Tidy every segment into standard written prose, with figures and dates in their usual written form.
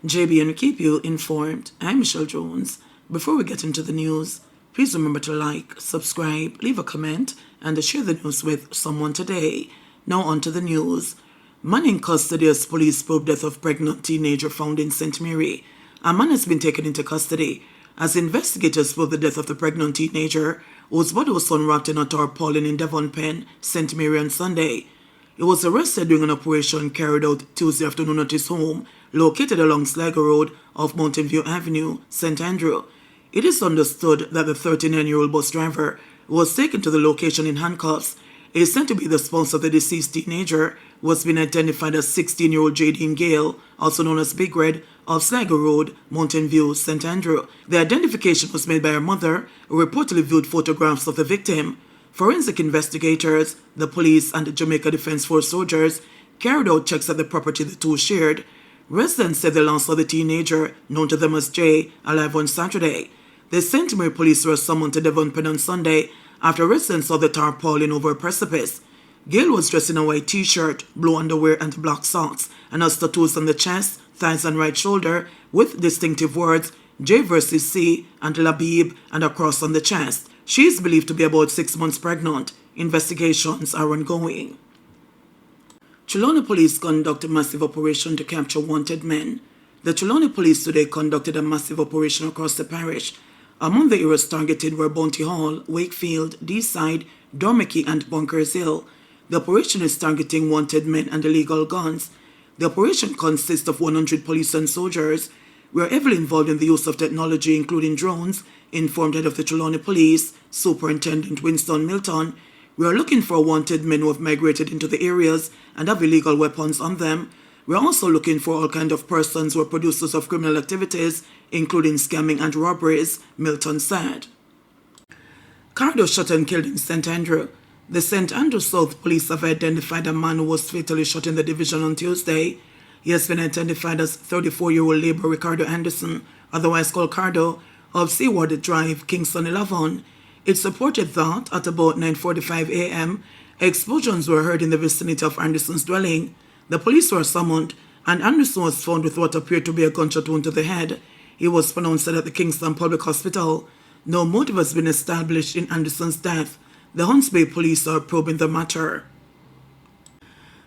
JBNN keep you informed. I'm Michelle Jones. Before we get into the news, please remember to like, subscribe, leave a comment, and share the news with someone today. Now on to the news. Man in custody as police probe death of pregnant teenager found in St. Mary. A man has been taken into custody as investigators probe the death of the pregnant teenager whose body was unwrapped in a tarpaulin in Devon Pen, St. Mary on Sunday. He was arrested during an operation carried out Tuesday afternoon at his home, located along Sligo Road off Mountain View Avenue, St. Andrew. It is understood that the 39-year-old bus driver was taken to the location in handcuffs. He is said to be the sponsor of the deceased teenager, who has been identified as 16-year-old Jadine Gale, also known as Big Red, of Sligo Road, Mountain View, St. Andrew. The identification was made by her mother, who reportedly viewed photographs of the victim. Forensic investigators, the police, and the Jamaica Defence Force soldiers carried out checks at the property the two shared. Residents said they last saw the teenager, known to them as Jay, alive on Saturday. The St. Mary police were summoned to Devon Pen on Sunday after residents saw the tarpaulin over a precipice. Gail was dressed in a white t-shirt, blue underwear, and black socks, and has tattoos on the chest, thighs, and right shoulder with distinctive words J versus C and Labib and a cross on the chest. She is believed to be about 6 months pregnant. Investigations are ongoing. Trelawney police conduct a massive operation to capture wanted men. The Trelawney police today conducted a massive operation across the parish. Among the areas targeted were Bounty Hall, Wakefield, Deeside, Dormicky, and Bunkers Hill. The operation is targeting wanted men and illegal guns. The operation consists of 100 police and soldiers. We are heavily involved in the use of technology, including drones, informed head of the Trelawney Police, Superintendent Winston Milton. We are looking for wanted men who have migrated into the areas and have illegal weapons on them. We are also looking for all kinds of persons who are producers of criminal activities, including scamming and robberies, Milton said. Cardo shot and killed in St. Andrew. The St. Andrew South Police have identified a man who was fatally shot in the division on Tuesday. He has been identified as 34-year-old labourer Ricardo Anderson, otherwise called Cardo, of Seaward Drive, Kingston 11. It's reported that at about 9:45 a.m., explosions were heard in the vicinity of Anderson's dwelling. The police were summoned, and Anderson was found with what appeared to be a gunshot wound to the head. He was pronounced dead at the Kingston Public Hospital. No motive has been established in Anderson's death. The Hunts Bay police are probing the matter.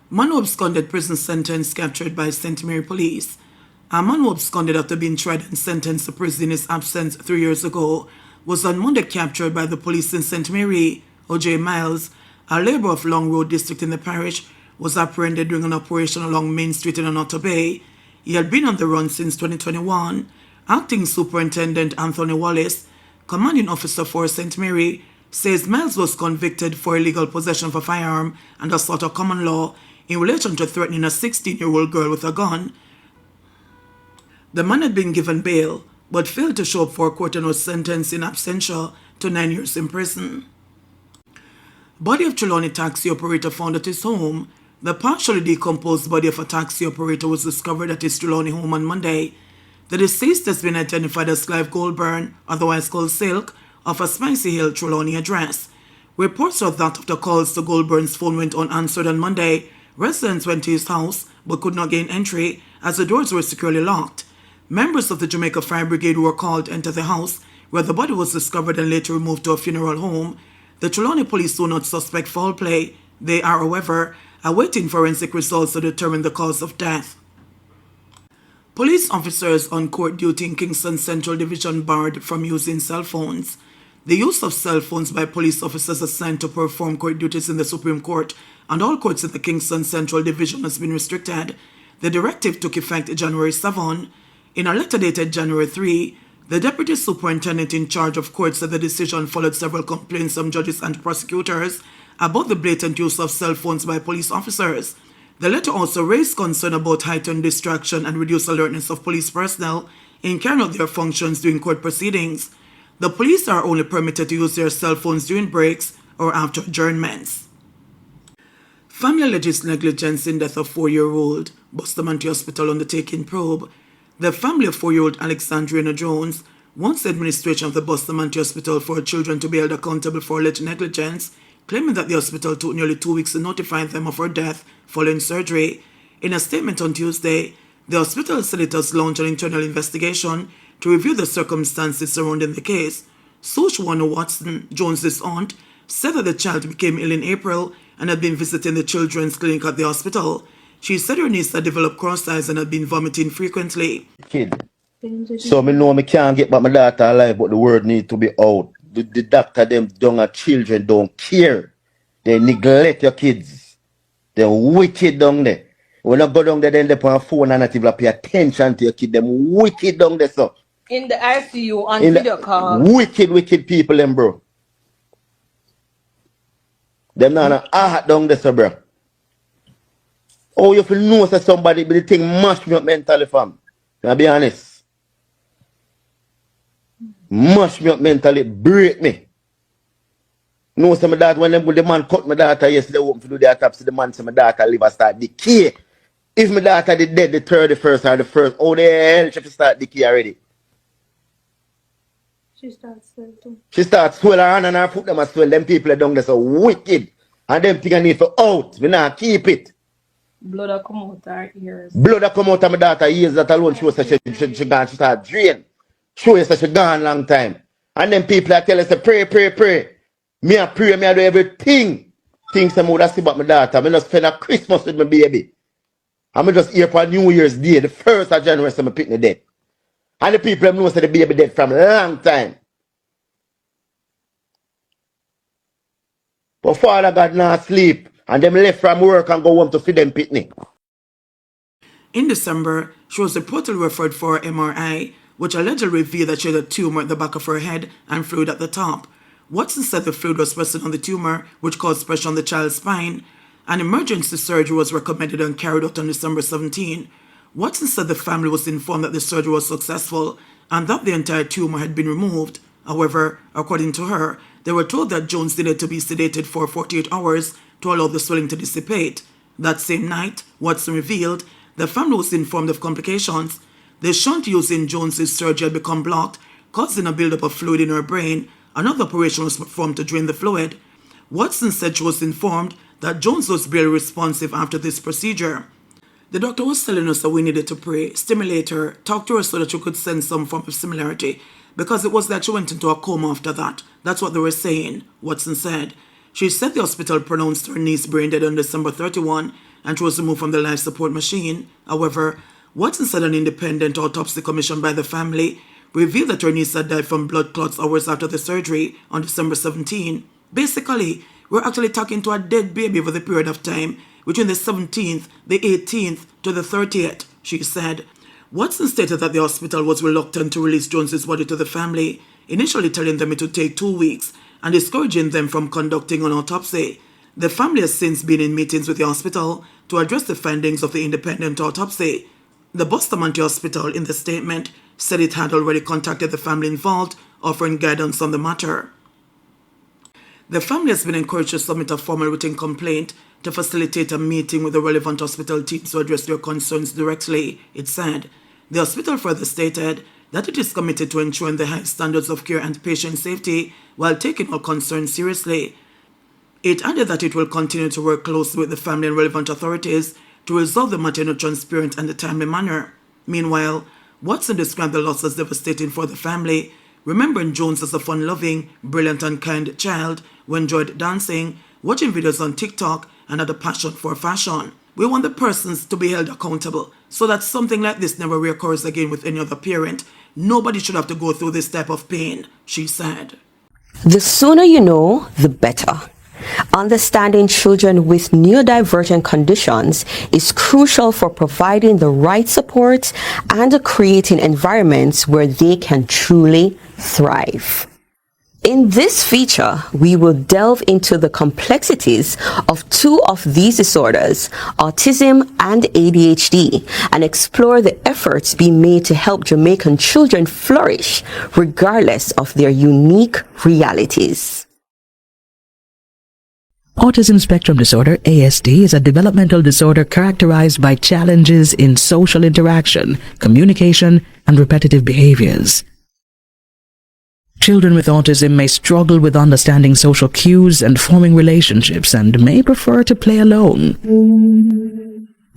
Man who absconded prison sentence captured by St. Mary police. A man who absconded after being tried and sentenced to prison in his absence 3 years ago was on Monday captured by the police in St. Mary. O.J. Miles, a labourer of Long Road district in the parish, was apprehended during an operation along Main Street in Onoto Bay. He had been on the run since 2021. Acting Superintendent Anthony Wallace, commanding officer for St. Mary, says Miles was convicted for illegal possession of a firearm and assault of common law in relation to threatening a 16-year-old girl with a gun. The man had been given bail, but failed to show up for court and was sentenced in absentia to 9 years in prison. Body of Trelawney taxi operator found at his home. The partially decomposed body of a taxi operator was discovered at his Trelawney home on Monday. The deceased has been identified as Clive Goldburn, otherwise called Silk, of a Spicy Hill, Trelawney address. Reports are that after calls to Goldburn's phone went unanswered on Monday, residents went to his house but could not gain entry as the doors were securely locked. Members of the Jamaica Fire Brigade were called to enter the house, where the body was discovered and later removed to a funeral home. The Trelawney police do not suspect foul play. They are, however, awaiting forensic results to determine the cause of death. Police officers on court duty in Kingston Central Division barred from using cell phones. The use of cell phones by police officers assigned to perform court duties in the Supreme Court and all courts in the Kingston Central Division has been restricted. The directive took effect January 7. In a letter dated January 3, the Deputy Superintendent in charge of courts said the decision followed several complaints from judges and prosecutors about the blatant use of cell phones by police officers. The letter also raised concern about heightened distraction and reduced alertness of police personnel in carrying out their functions during court proceedings. The police are only permitted to use their cell phones during breaks or after adjournments. Family alleges negligence in death of 4-year-old Bustamante Hospital undertaking probe. The family of 4-year-old Alexandrina Jones wants the administration of the Bustamante Hospital for Children to be held accountable for alleged negligence, claiming that the hospital took nearly 2 weeks to notify them of her death following surgery. In a statement on Tuesday, The hospital said it has launched an internal investigation to review the circumstances surrounding the case. Social worker Watson, Jones's aunt, said that the child became ill in April and had been visiting the children's clinic at the hospital. She said her niece had developed cross eyes and had been vomiting frequently. Kid. So me know me can't get back my daughter alive, but the word need to be out. The doctor them down at children don't care. They neglect your kids. They're wicked down there. When I go down there, then they put on phone and not even pay attention to your kid. Them wicked down there, so. In the ICU on video call. Wicked people, them, bro. Them not a heart down there, so, bro. Oh, you feel know that somebody, but the thing mash me up mentally, fam. I'll be honest. Mash me up mentally, break me. No, some of that when them, the man cut my daughter yesterday, open to do the autopsy, the man say my daughter liver start decay. If my daughter did dead the 31st or the 1st, oh the hell she start decay already. She starts swell too. She starts swell her hand and her foot them as swell. Them people are down there so wicked. And them thing I need for out. We not keep it. Blood that come out her ears. Blood that come out of my daughter ears, that alone shows that she gone, she start drain. Show you that she gone long time. And then people are tell us pray. Me a pray, me a do everything. Things I would have see about my daughter. I just spend a Christmas with my baby. I'm just here for New Year's Day, the 1st of January, so I pick the dead. And the people know that the baby dead from a long time. But Father God not sleep. And them left from work and go home to feed them picnic. In December, she was reportedly referred for MRI, which allegedly revealed that she had a tumor at the back of her head and fluid at the top. Watson said the fluid was present on the tumor, which caused pressure on the child's spine. An emergency surgery was recommended and carried out on December 17. Watson said the family was informed that the surgery was successful and that the entire tumor had been removed. However, according to her, they were told that Jones needed to be sedated for 48 hours to allow the swelling to dissipate. That same night, Watson revealed the family was informed of complications. The shunt using Jones's surgery had become blocked, causing a buildup of fluid in her brain. Another operation was performed to drain the fluid. Watson said she was informed that Jones was barely responsive after this procedure. The doctor was telling us that we needed to pray, stimulate her, talk to her so that she could sense some form of similarity, because it was that she went into a coma after that. That's what they were saying, Watson said. She said the hospital pronounced her niece brain dead on December 31 and she was removed from the life support machine. However, Watson said an independent autopsy commissioned by the family revealed that her niece had died from blood clots hours after the surgery on December 17. Basically, we're actually talking to a dead baby over the period of time between the 17th, the 18th to the 30th, she said. Watson stated that the hospital was reluctant to release Jones's body to the family, initially telling them it would take 2 weeks and discouraging them from conducting an autopsy. The family has since been in meetings with the hospital to address the findings of the independent autopsy. The Bustamante Hospital, in the statement, said it had already contacted the family involved, offering guidance on the matter. The family has been encouraged to submit a formal written complaint to facilitate a meeting with the relevant hospital teams to address their concerns directly, it said. The hospital further stated that it is committed to ensuring the high standards of care and patient safety while taking all concerns seriously. It added that it will continue to work closely with the family and relevant authorities to resolve the matter in a transparent and a timely manner. Meanwhile, Watson described the loss as devastating for the family, remembering Jones as a fun-loving, brilliant and kind child who enjoyed dancing, watching videos on TikTok, and had a passion for fashion. We want the persons to be held accountable so that something like this never reoccurs again with any other parent. Nobody should have to go through this type of pain, she said. The sooner you know, the better. Understanding children with neurodivergent conditions is crucial for providing the right support and creating environments where they can truly thrive. In this feature, we will delve into the complexities of two of these disorders, autism and ADHD, and explore the efforts being made to help Jamaican children flourish regardless of their unique realities. Autism spectrum disorder, ASD, is a developmental disorder characterized by challenges in social interaction, communication, and repetitive behaviors. Children with autism may struggle with understanding social cues and forming relationships and may prefer to play alone.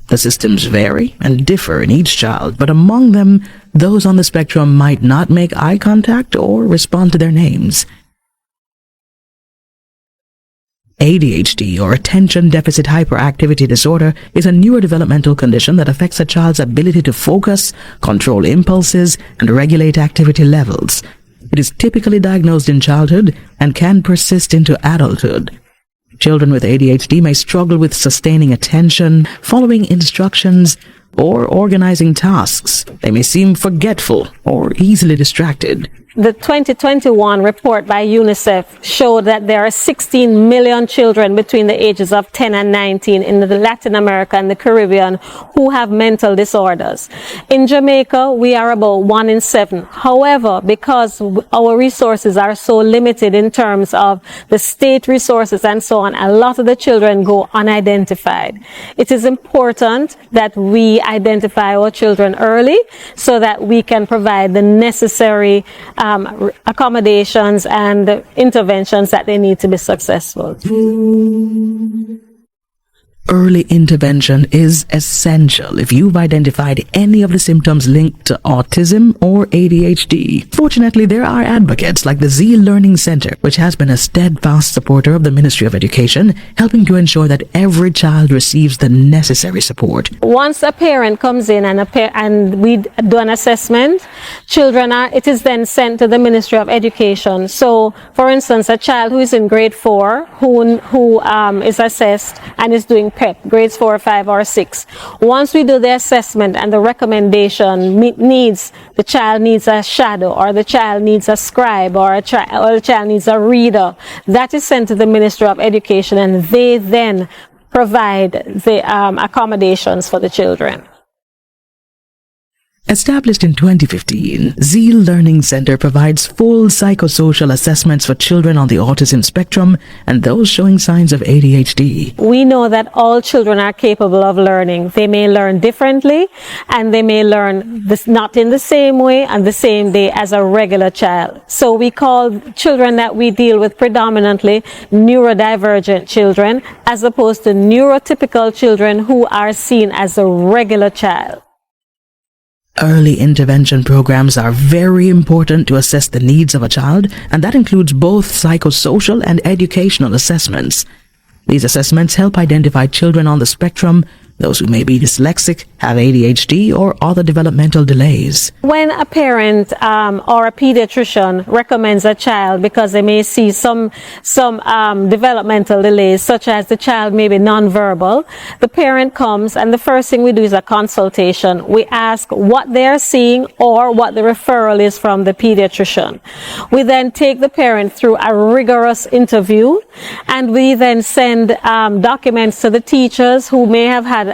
The systems vary and differ in each child, but among them, those on the spectrum might not make eye contact or respond to their names. ADHD, or Attention Deficit Hyperactivity Disorder, is a neurodevelopmental condition that affects a child's ability to focus, control impulses, and regulate activity levels. It is typically diagnosed in childhood and can persist into adulthood. Children with ADHD may struggle with sustaining attention, following instructions, or organizing tasks. They may seem forgetful or easily distracted. The 2021 report by UNICEF showed that there are 16 million children between the ages of 10 and 19 in the Latin America and the Caribbean who have mental disorders. In Jamaica, we are about 1 in 7. However, because our resources are so limited in terms of the state resources and so on, a lot of the children go unidentified. It is important that we identify our children early so that we can provide the necessary accommodations and interventions that they need to be successful. Early intervention is essential if you've identified any of the symptoms linked to autism or ADHD. Fortunately, there are advocates like the Z Learning Center, which has been a steadfast supporter of the Ministry of Education, helping to ensure that every child receives the necessary support. Once a parent comes in and we do an assessment, it is then sent to the Ministry of Education. So, for instance, a child who is in grade 4 who is assessed and is doing PEP, grades 4, 5, or 6. Once we do the assessment and the recommendation the child needs a shadow, or the child needs a scribe, or the child needs a reader, that is sent to the Ministry of Education, and they then provide the accommodations for the children. Established in 2015, Z Learning Center provides full psychosocial assessments for children on the autism spectrum and those showing signs of ADHD. We know that all children are capable of learning. They may learn differently, and they may learn not in the same way and the same day as a regular child. So we call children that we deal with predominantly neurodivergent children, as opposed to neurotypical children who are seen as a regular child. Early intervention programs are very important to assess the needs of a child, and that includes both psychosocial and educational assessments. These assessments help identify children on the spectrum, those who may be dyslexic, have ADHD, or other developmental delays. When a parent or a pediatrician recommends a child because they may see some developmental delays, such as the child may be nonverbal, the parent comes and the first thing we do is a consultation. We ask what they're seeing or what the referral is from the pediatrician. We then take the parent through a rigorous interview, and we then send documents to the teachers who may have had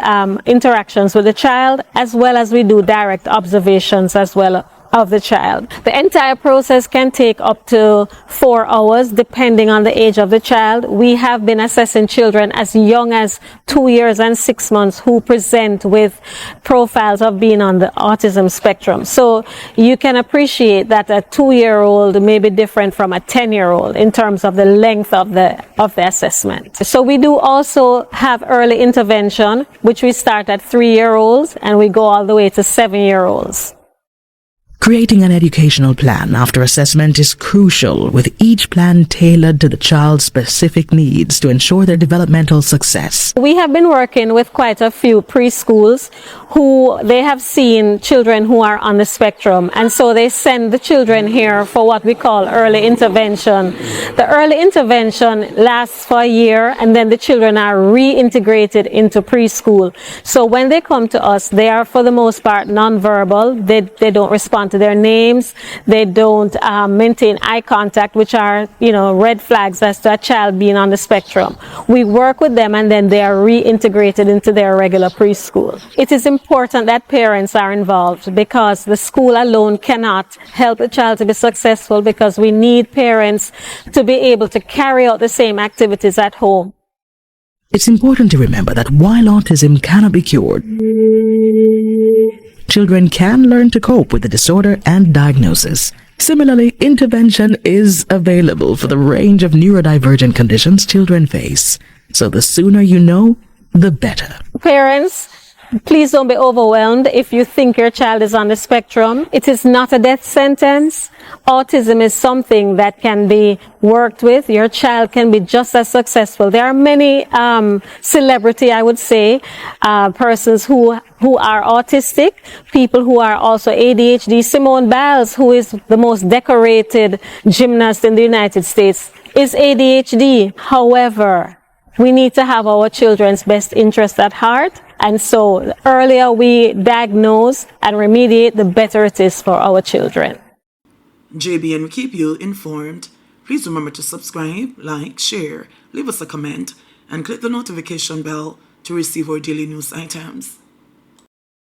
interactions with the child, as well as we do direct observations as well of the child. The entire process can take up to 4 hours depending on the age of the child. We have been assessing children as young as 2 years and 6 months who present with profiles of being on the autism spectrum. So you can appreciate that a 2-year-old may be different from a 10-year-old in terms of the length of the assessment. So we do also have early intervention, which we start at 3-year-olds and we go all the way to 7-year-olds. Creating an educational plan after assessment is crucial, with each plan tailored to the child's specific needs to ensure their developmental success. We have been working with quite a few preschools who they have seen children who are on the spectrum, and so they send the children here for what we call early intervention. The early intervention lasts for a year, and then the children are reintegrated into preschool. So when they come to us, they are for the most part nonverbal. They don't respond to their names. They don't maintain eye contact, which are, red flags as to a child being on the spectrum. We work with them, and then they are reintegrated into their regular preschool. It is important that parents are involved, because the school alone cannot help the child to be successful, because we need parents to be able to carry out the same activities at home. It's important to remember that while autism cannot be cured, children can learn to cope with the disorder and diagnosis. Similarly, intervention is available for the range of neurodivergent conditions children face. So the sooner you know, the better. Parents, Please don't be overwhelmed if you think your child is on the spectrum. It is not a death sentence. Autism is something that can be worked with. Your child can be just as successful. There are many celebrity, I would say, persons who are autistic, people who are also ADHD. Simone Biles, who is the most decorated gymnast in the United States, is ADHD. However, we need to have our children's best interest at heart. And so the earlier we diagnose and remediate, the better it is for our children. JBN will keep you informed. Please remember to subscribe, like, share, leave us a comment, and click the notification bell to receive our daily news items.